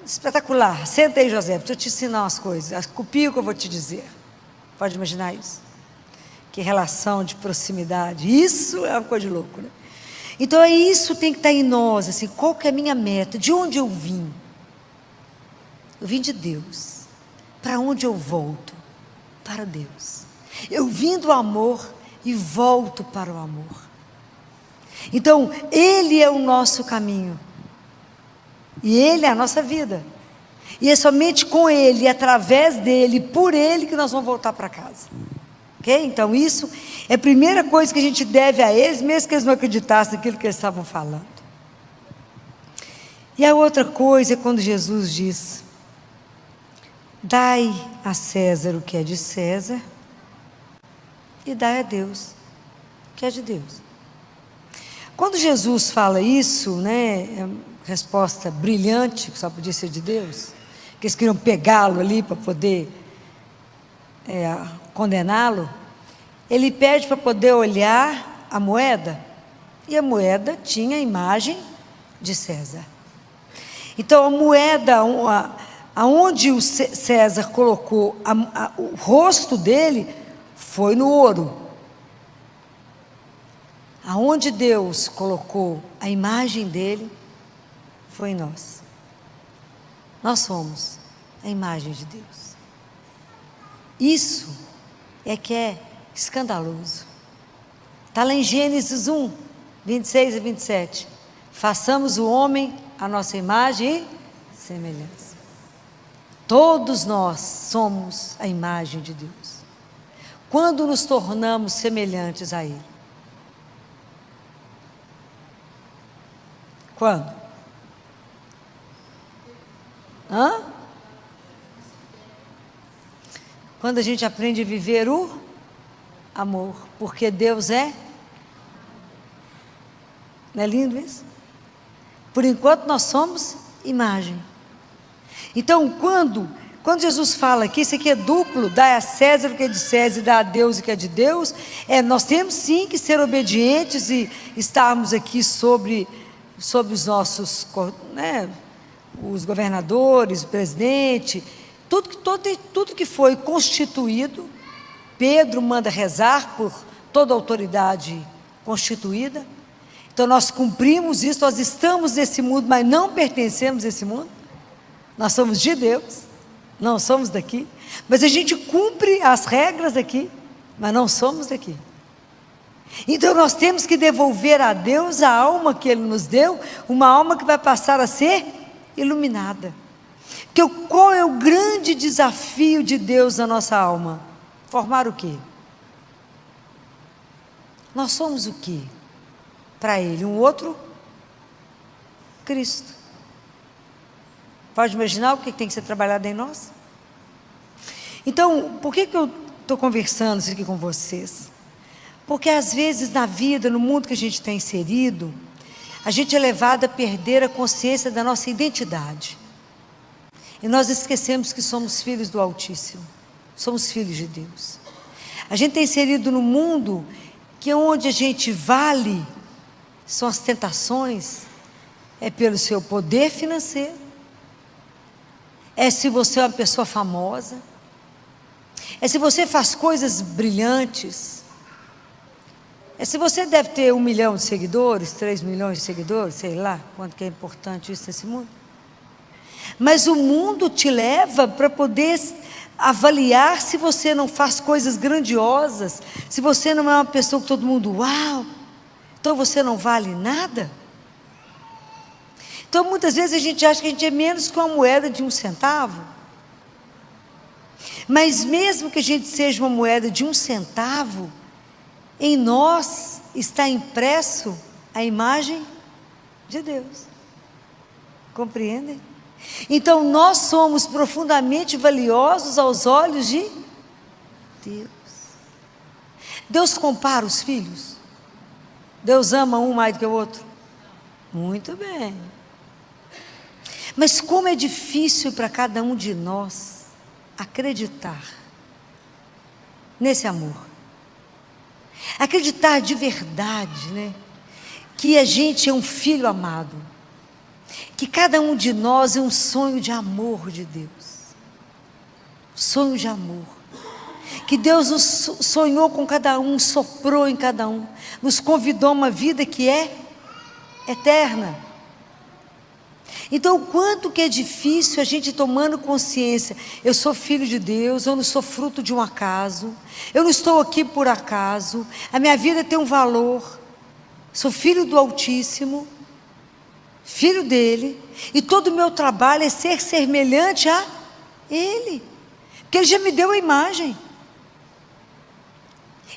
Espetacular. Senta aí, Josefa, deixa eu te ensinar umas coisas. Copia o que eu vou te dizer. Pode imaginar isso? Que relação de proximidade. Isso é uma coisa de louco, né? Então isso tem que estar em nós, assim, qual que é a minha meta? De onde eu vim? Eu vim de Deus. Para onde eu volto? Para Deus. Eu vim do amor e volto para o amor. Então, Ele é o nosso caminho. E Ele é a nossa vida. E é somente com Ele, através dEle, por Ele, que nós vamos voltar para casa. Ok? Então isso é a primeira coisa que a gente deve a eles, mesmo que eles não acreditassem naquilo que eles estavam falando. E a outra coisa é quando Jesus diz: dai a César o que é de César e dai a Deus o que é de Deus. Quando Jesus fala isso, né, é uma resposta brilhante, que só podia ser de Deus, que eles queriam pegá-lo ali para poder condená-lo, ele pede para poder olhar a moeda, e a moeda tinha a imagem de César. Então a moeda, aonde o César colocou o rosto dele, foi no ouro. Aonde Deus colocou a imagem dele, foi em nós. Nós somos a imagem de Deus. Isso é que é escandaloso. Está lá em Gênesis 1, 26 a 27. Façamos o homem a nossa imagem e semelhança. Todos nós somos a imagem de Deus. Quando nos tornamos semelhantes a Ele? Quando? Quando a gente aprende a viver o amor, porque Deus é. Não é lindo isso? Por enquanto nós somos imagem. Então, quando Jesus fala que isso aqui é duplo, dá a César o que é de César e dá a Deus o que é de Deus, nós temos sim que ser obedientes e estarmos aqui sobre os nossos, os governadores, o presidente, tudo que foi constituído. Pedro manda rezar por toda a autoridade constituída. Então nós cumprimos isso, nós estamos nesse mundo, mas não pertencemos a esse mundo. Nós somos de Deus, não somos daqui, mas a gente cumpre as regras daqui, mas não somos daqui. Então nós temos que devolver a Deus a alma que Ele nos deu, uma alma que vai passar a ser iluminada. Porque qual é o grande desafio de Deus na nossa alma? Formar o quê? Nós somos o quê? Para Ele, um outro Cristo. Pode imaginar o que tem que ser trabalhado em nós? Então, por que eu estou conversando isso aqui com vocês? Porque às vezes na vida, no mundo que a gente está inserido, a gente é levado a perder a consciência da nossa identidade. E nós esquecemos que somos filhos do Altíssimo, somos filhos de Deus. A gente está inserido no mundo que onde a gente vale, são as tentações, é pelo seu poder financeiro, é se você é uma pessoa famosa, é se você faz coisas brilhantes, é se você deve ter 1 milhão de seguidores, 3 milhões de seguidores, sei lá, quanto que é importante isso nesse mundo. Mas o mundo te leva para poder avaliar se você não faz coisas grandiosas, se você não é uma pessoa que todo mundo, uau, então você não vale nada. Então muitas vezes a gente acha que a gente é menos que uma moeda de 1 centavo. Mas mesmo que a gente seja uma moeda de 1 centavo, em nós está impresso a imagem de Deus. Compreendem? Então nós somos profundamente valiosos aos olhos de Deus. Deus compara os filhos? Deus ama um mais do que o outro? Muito bem. Mas como é difícil para cada um de nós acreditar nesse amor. Acreditar de verdade, né? Que a gente é um filho amado. Que cada um de nós é um sonho de amor de Deus. Sonho de amor. Que Deus nos sonhou com cada um, soprou em cada um, nos convidou a uma vida que é eterna. Então, o quanto que é difícil a gente tomando consciência, eu sou filho de Deus, eu não sou fruto de um acaso, eu não estou aqui por acaso, a minha vida tem um valor, sou filho do Altíssimo, filho dele, e todo o meu trabalho é ser semelhante a Ele, porque Ele já me deu a imagem.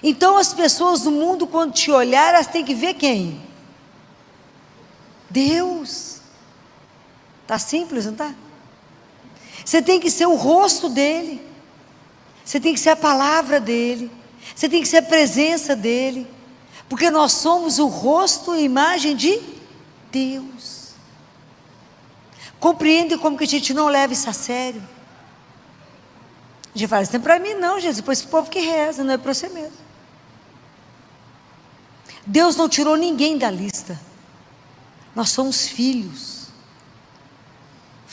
Então as pessoas do mundo, quando te olhar, elas têm que ver quem? Deus. Está simples, não está? Você tem que ser o rosto dele, você tem que ser a palavra dele, você tem que ser a presença dele, porque nós somos o rosto e imagem de Deus. Compreende como que a gente não leva isso a sério? A gente fala, isso não é para mim não, Jesus, pois esse povo que reza, não é para você mesmo. Deus não tirou ninguém da lista, nós somos filhos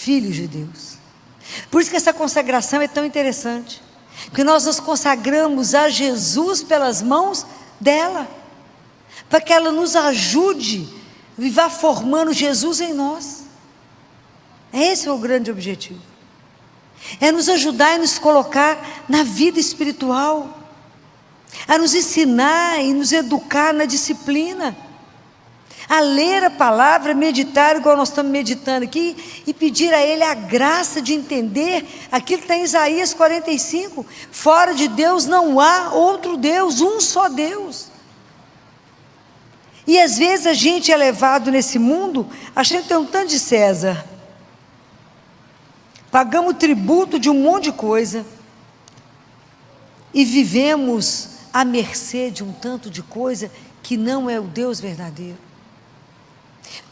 de Deus. Por isso que essa consagração é tão interessante, porque nós nos consagramos a Jesus pelas mãos dela, para que ela nos ajude e vá formando Jesus em nós. Esse é o grande objetivo, é nos ajudar e nos colocar na vida espiritual, a nos ensinar e nos educar na disciplina, a ler a palavra, meditar igual nós estamos meditando aqui, e pedir a Ele a graça de entender aquilo que está em Isaías 45, fora de Deus não há outro Deus, um só Deus. E às vezes a gente é levado nesse mundo, achando que tem um tanto de César, pagamos tributo de um monte de coisa, e vivemos à mercê de um tanto de coisa que não é o Deus verdadeiro.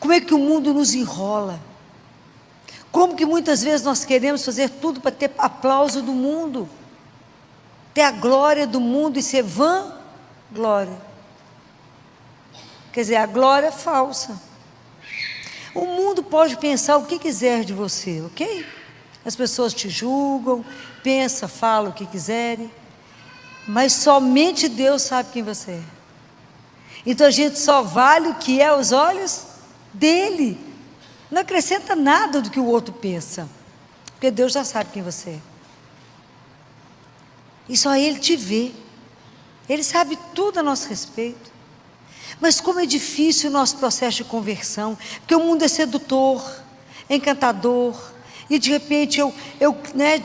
Como é que o mundo nos enrola? Como que muitas vezes nós queremos fazer tudo para ter aplauso do mundo, ter a glória do mundo e ser vã glória. Quer dizer, a glória é falsa. O mundo pode pensar o que quiser de você, ok? As pessoas te julgam, pensam, falam o que quiserem, mas somente Deus sabe quem você é. Então a gente só vale o que é aos olhos dele, não acrescenta nada do que o outro pensa, porque Deus já sabe quem você é, e só Ele te vê, Ele sabe tudo a nosso respeito. Mas como é difícil o nosso processo de conversão, porque o mundo é sedutor, é encantador, e de repente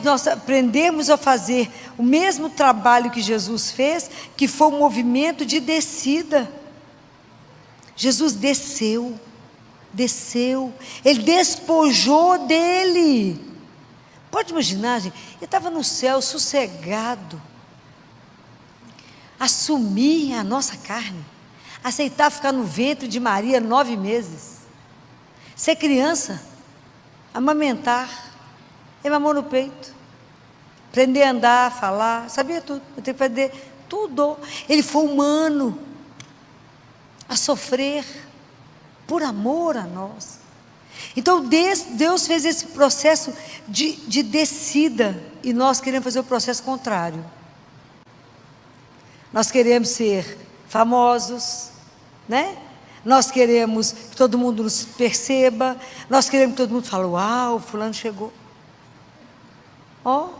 nós aprendemos a fazer o mesmo trabalho que Jesus fez, que foi um movimento de descida. Jesus desceu, Ele despojou dele. Pode imaginar, gente, Ele estava no céu sossegado, assumir a nossa carne, aceitar ficar no ventre de Maria 9 meses, ser criança, amamentar, ele mamou no peito, aprender a andar, falar, sabia tudo, eu tenho que aprender tudo. Ele foi humano, a sofrer, por amor a nós. Então Deus fez esse processo de descida, e nós queremos fazer o processo contrário. Nós queremos ser famosos, né? Nós queremos que todo mundo nos perceba, nós queremos que todo mundo fale, uau, fulano chegou. Ó,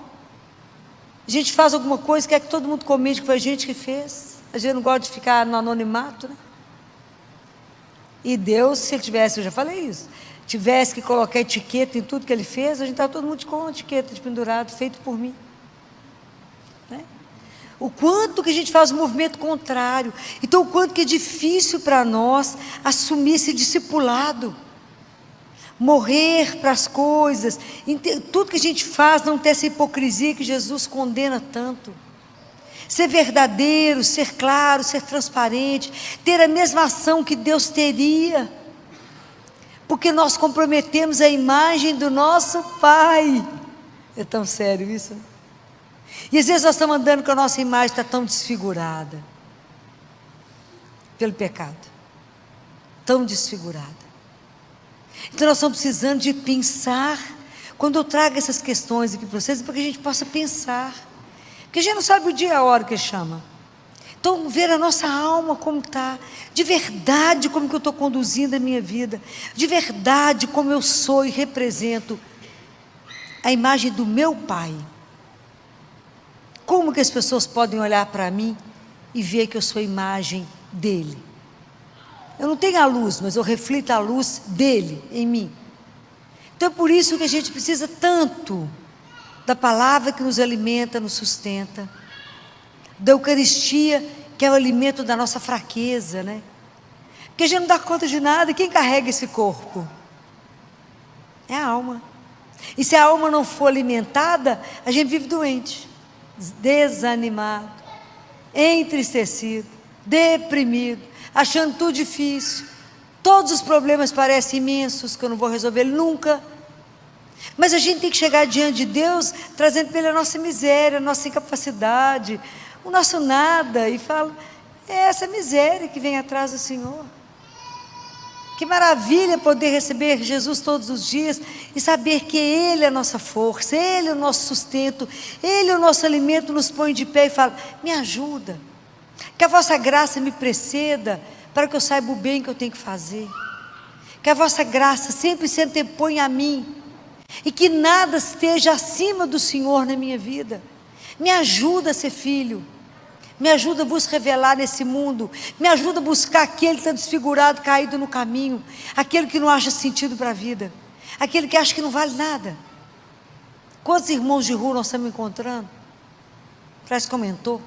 a gente faz alguma coisa, quer que todo mundo comente que foi a gente que fez. A gente não gosta de ficar no anonimato, né? E Deus, se Ele tivesse, eu já falei isso, tivesse que colocar etiqueta em tudo que Ele fez, a gente estava todo mundo com uma etiqueta de pendurado, feito por mim, né? O quanto que a gente faz o movimento contrário. Então o quanto que é difícil para nós assumir esse discipulado, morrer para as coisas, tudo que a gente faz, não ter essa hipocrisia que Jesus condena tanto, ser verdadeiro, ser claro, ser transparente, ter a mesma ação que Deus teria, porque nós comprometemos a imagem do nosso Pai. É tão sério isso, né? E às vezes nós estamos andando com a nossa imagem está tão desfigurada pelo pecado, tão desfigurada. Então nós estamos precisando de pensar. Quando eu trago essas questões aqui para vocês, é para que a gente possa pensar, porque a gente não sabe o dia e a hora que Ele chama. Então ver a nossa alma como está, de verdade como que eu estou conduzindo a minha vida, de verdade como eu sou e represento a imagem do meu Pai. Como que as pessoas podem olhar para mim e ver que eu sou a imagem dEle? Eu não tenho a luz, mas eu reflito a luz dEle em mim. Então é por isso que a gente precisa tanto da palavra que nos alimenta, nos sustenta, da Eucaristia, que é o alimento da nossa fraqueza, né? Porque a gente não dá conta de nada. Quem carrega esse corpo? É a alma. E se a alma não for alimentada, a gente vive doente, desanimado, entristecido, deprimido, achando tudo difícil. Todos os problemas parecem imensos, que eu não vou resolver nunca. Mas a gente tem que chegar diante de Deus, trazendo para Ele a nossa miséria, a nossa incapacidade, o nosso nada, e fala, é essa miséria que vem atrás do Senhor. Que maravilha poder receber Jesus todos os dias e saber que Ele é a nossa força, Ele é o nosso sustento, Ele é o nosso alimento, nos põe de pé e fala, me ajuda, que a vossa graça me preceda, para que eu saiba o bem que eu tenho que fazer, que a vossa graça sempre se antepõe a mim, e que nada esteja acima do Senhor na minha vida. Me ajuda a ser filho, Me ajuda a vos revelar nesse mundo. Me ajuda a buscar aquele que está desfigurado, caído no caminho. Aquele que não acha sentido para a vida. Aquele que acha que não vale nada. Quantos irmãos de rua nós estamos encontrando? Parece que comentou.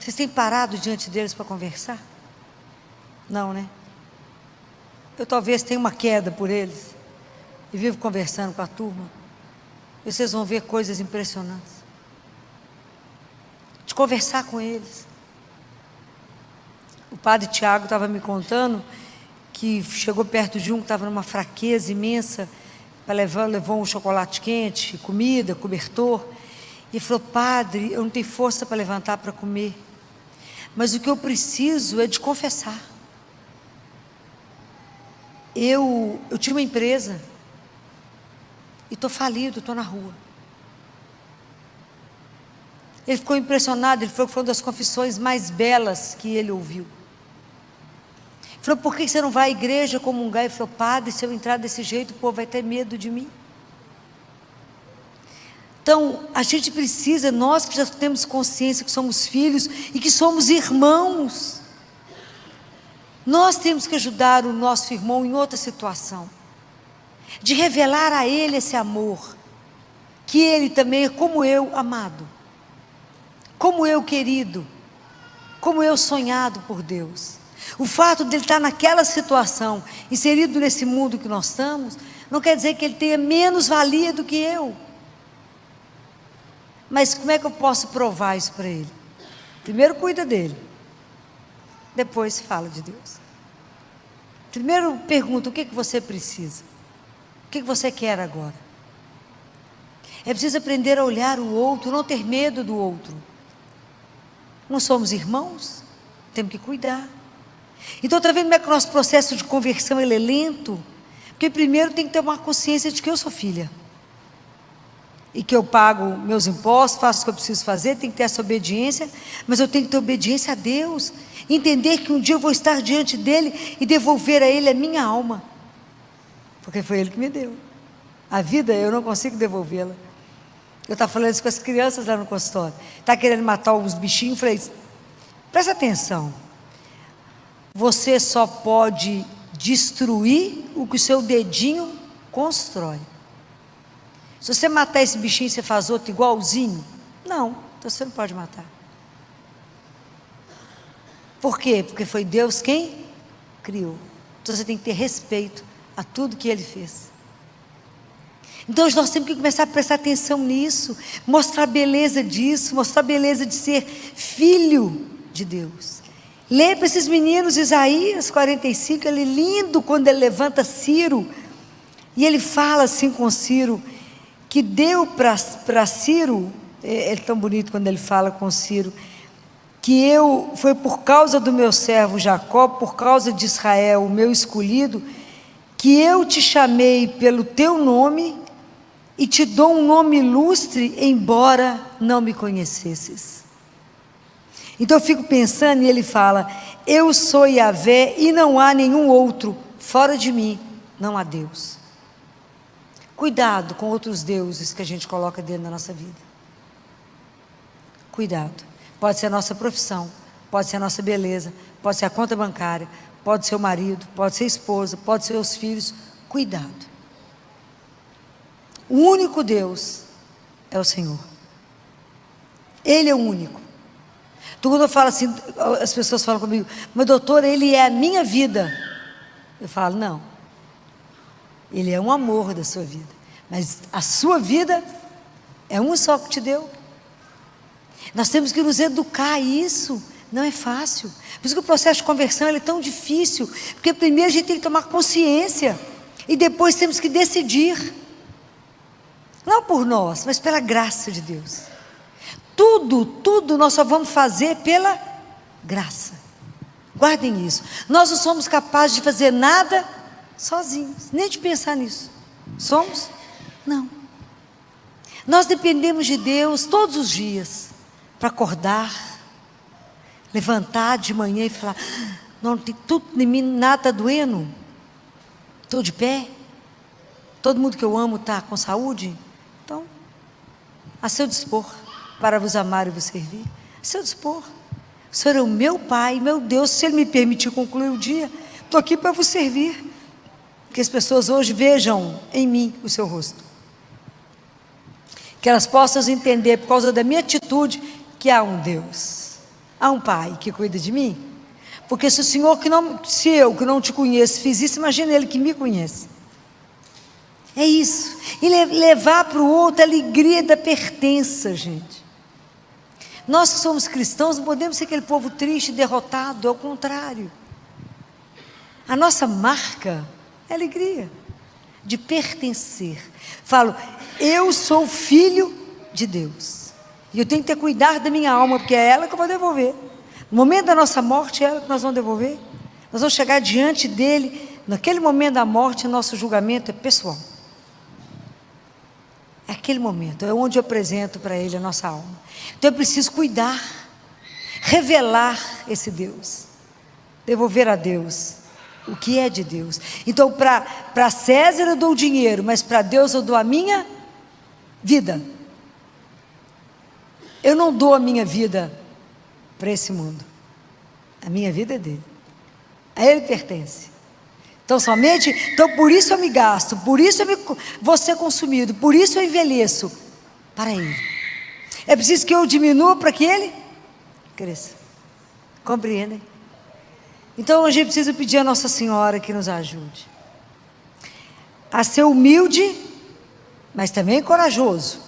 Vocês têm parado diante deles para conversar? Não, né? Eu talvez tenha uma queda por eles. E vivo conversando com a turma. E vocês vão ver coisas impressionantes. De conversar com eles. O padre Tiago estava me contando que chegou perto de um que estava numa fraqueza imensa, levou um chocolate quente, comida, cobertor, e falou: padre, eu não tenho força para levantar para comer, mas o que eu preciso é de confessar. Eu tinha uma empresa, e estou falido, estou na rua. Ele ficou impressionado, ele falou que foi uma das confissões mais belas que ele ouviu. Ele falou: por que você não vai à igreja comungar? Ele falou: padre, se eu entrar desse jeito, o povo vai ter medo de mim. Então, a gente precisa, nós que já temos consciência que somos filhos e que somos irmãos, nós temos que ajudar o nosso irmão em outra situação, de revelar a ele esse amor, que ele também é como eu, amado. Como eu querido, como eu sonhado por Deus. O fato de ele estar naquela situação, inserido nesse mundo que nós estamos, não quer dizer que ele tenha menos valia do que eu. Mas como é que eu posso provar isso para ele? Primeiro cuida dele, depois fala de Deus. Primeiro pergunta: o que você precisa? O que você quer agora? É preciso aprender a olhar o outro, não ter medo do outro. Não somos irmãos? Temos que cuidar. Então, está vendo como é que o nosso processo de conversão ele é lento? Porque primeiro tem que ter uma consciência de que eu sou filha. E que eu pago meus impostos, faço o que eu preciso fazer, tenho que ter essa obediência, mas eu tenho que ter obediência a Deus. Entender que um dia eu vou estar diante dEle e devolver a Ele a minha alma. Porque foi Ele que me deu. A vida eu não consigo devolvê-la. Eu estava falando isso com as crianças lá no consultório. Está querendo matar uns bichinhos? Falei: presta atenção. Você só pode destruir o que o seu dedinho constrói. Se você matar esse bichinho, você faz outro igualzinho? Não, então você não pode matar. Por quê? Porque foi Deus quem criou. Então você tem que ter respeito a tudo que Ele fez. Então nós temos que começar a prestar atenção nisso, mostrar a beleza disso, mostrar a beleza de ser filho de Deus. Lê para esses meninos Isaías 45, ele é lindo quando ele levanta Ciro, e ele fala assim com Ciro, que deu para Ciro, é tão bonito quando ele fala com Ciro, que foi por causa do meu servo Jacó, por causa de Israel, o meu escolhido, que eu te chamei pelo teu nome, e te dou um nome ilustre, embora não me conhecesses. Então eu fico pensando, e ele fala: eu sou Yahvé e não há nenhum outro, fora de mim não há Deus. Cuidado com outros deuses que a gente coloca dentro da nossa vida. Cuidado. Pode ser a nossa profissão, pode ser a nossa beleza, pode ser a conta bancária, pode ser o marido, pode ser a esposa, pode ser os filhos. Cuidado. O único Deus é o Senhor. Ele é o único. Então, quando eu falo assim, as pessoas falam comigo: mas doutor, Ele é a minha vida. Eu falo: não. Ele é um amor da sua vida. Mas a sua vida é um só que te deu. Nós temos que nos educar a isso. Não é fácil. Por isso que o processo de conversão ele é tão difícil. Porque primeiro a gente tem que tomar consciência. E depois temos que decidir. Não por nós, mas pela graça de Deus. Tudo nós só vamos fazer pela graça. Guardem isso. Nós não somos capazes de fazer nada sozinhos, nem de pensar nisso. Somos? Não. Nós dependemos de Deus todos os dias para acordar, levantar de manhã e falar: não tem tudo em mim, nada doendo. Estou de pé. Todo mundo que eu amo está com saúde. Então, a seu dispor, para vos amar e vos servir. seu dispor. O Senhor é o meu Pai, meu Deus, se Ele me permitir concluir o dia, estou aqui para vos servir. Que as pessoas hoje vejam em mim o seu rosto. Que elas possam entender, por causa da minha atitude, que há um Deus, há um Pai que cuida de mim. Porque se o Senhor, se eu que não te conheço, fiz isso, imagina Ele que me conhece. É isso. E levar para o outro a alegria da pertença, gente. Nós que somos cristãos não podemos ser aquele povo triste, derrotado, ao contrário. A nossa marca é alegria, de pertencer. Falo, eu sou filho de Deus, e eu tenho que ter cuidado da minha alma, porque é ela que eu vou devolver. No momento da nossa morte, é ela que nós vamos devolver. Nós vamos chegar diante dele, naquele momento da morte, nosso julgamento é pessoal. É aquele momento, é onde eu apresento para ele a nossa alma. Então eu preciso cuidar, revelar esse Deus, devolver a Deus o que é de Deus. Então para César eu dou o dinheiro, mas para Deus eu dou a minha vida. Eu não dou a minha vida para esse mundo, a minha vida é dele, a ele pertence. Então por isso eu me gasto, por isso eu vou ser consumido, por isso eu envelheço para ele. É preciso que eu diminua para que ele cresça. Compreendem? Então hoje eu preciso pedir a Nossa Senhora que nos ajude a ser humilde, mas também corajoso.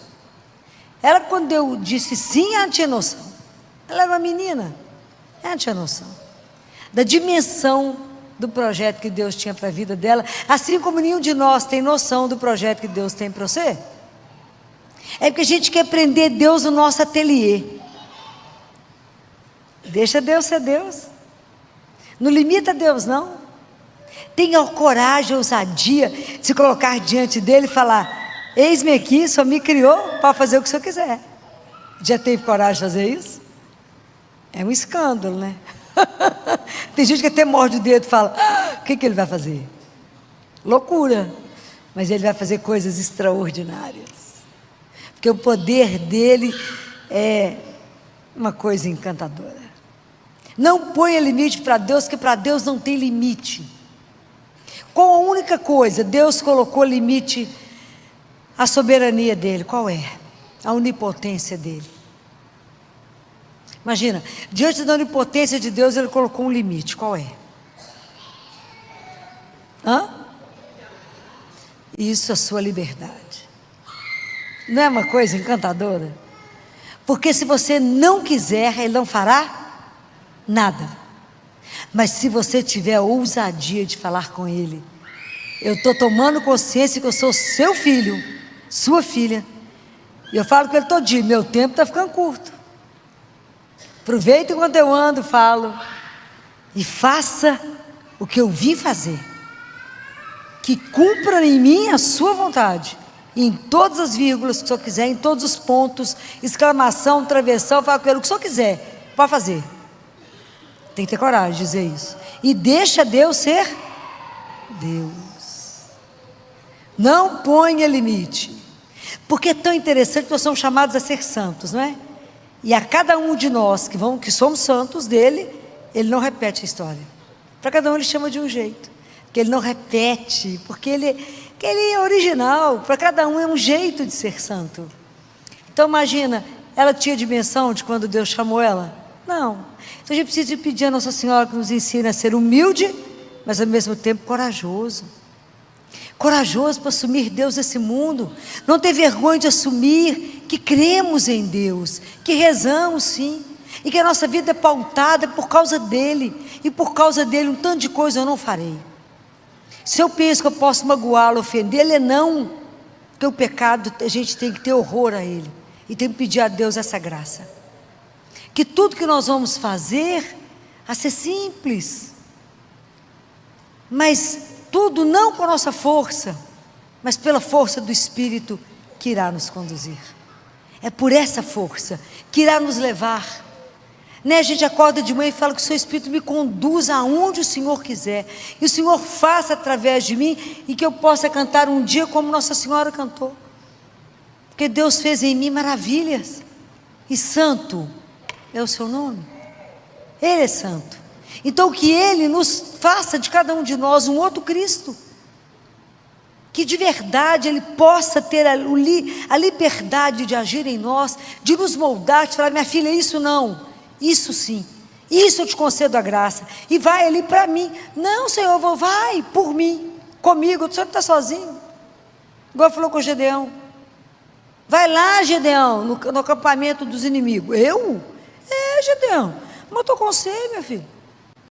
Ela, quando eu disse sim, ela tinha noção. Ela era uma menina, ela tinha noção da dimensão do projeto que Deus tinha para a vida dela, assim como nenhum de nós tem noção do projeto que Deus tem para você. É porque a gente quer prender Deus no nosso ateliê. Deixa Deus ser Deus, não limita Deus não. Tenha coragem, ousadia de se colocar diante dele e falar, eis-me aqui, só me criou para fazer o que o Senhor quiser. Já teve coragem de fazer isso? É um escândalo, né? Tem gente que até morde o dedo e fala, o que ele vai fazer? Loucura. Mas ele vai fazer coisas extraordinárias, porque o poder dele é uma coisa encantadora. Não ponha limite para Deus, que para Deus não tem limite. Qual a única coisa Deus colocou limite? A soberania dele. Qual é? A onipotência dele. Imagina, diante da onipotência de Deus, ele colocou um limite. Qual é? Isso, a sua liberdade. Não é uma coisa encantadora? Porque se você não quiser, ele não fará nada. Mas se você tiver a ousadia de falar com ele, eu estou tomando consciência que eu sou seu filho, sua filha, e eu falo com ele todo dia, meu tempo está ficando curto. Aproveita enquanto eu ando, falo, e faça o que eu vim fazer, que cumpra em mim a sua vontade, em todas as vírgulas que o Senhor quiser, em todos os pontos, exclamação, travessão, fala com ele o que o Senhor quiser, pode fazer. Tem que ter coragem de dizer isso, e deixa Deus ser Deus. Não ponha limite, porque é tão interessante que nós somos chamados a ser santos, não é? E a cada um de nós que somos santos dele, ele não repete a história. Para cada um ele chama de um jeito, que ele não repete, porque ele é original. Para cada um é um jeito de ser santo. Então imagina, ela tinha dimensão de quando Deus chamou ela? Não. Então a gente precisa pedir a Nossa Senhora que nos ensine a ser humilde, mas ao mesmo tempo corajoso. Corajoso para assumir Deus nesse mundo, não ter vergonha de assumir que cremos em Deus, que rezamos sim, e que a nossa vida é pautada por causa dele, e por causa dele um tanto de coisa eu não farei. Se eu penso que eu posso magoá-lo, ofendê-lo, não, porque o pecado a gente tem que ter horror a ele, e tem que pedir a Deus essa graça, que tudo que nós vamos fazer, a ser simples, mas tudo não com a nossa força, mas pela força do Espírito que irá nos conduzir. É por essa força que irá nos levar. Né? A gente acorda de manhã e fala que o seu Espírito me conduza aonde o Senhor quiser, e o Senhor faça através de mim, e que eu possa cantar um dia como Nossa Senhora cantou, porque Deus fez em mim maravilhas. E santo é o seu nome. Ele é santo. Então que Ele nos faça de cada um de nós um outro Cristo, que de verdade Ele possa ter a liberdade de agir em nós, de nos moldar, de falar: minha filha, isso não, isso sim, isso eu te concedo a graça, e vai ali para mim. Não, Senhor, vai por mim, comigo. O Senhor não está sozinho, igual falou com o Gedeão. Vai lá, Gedeão, no acampamento dos inimigos. Eu? Gedeão, mas eu estou com você, meu filho.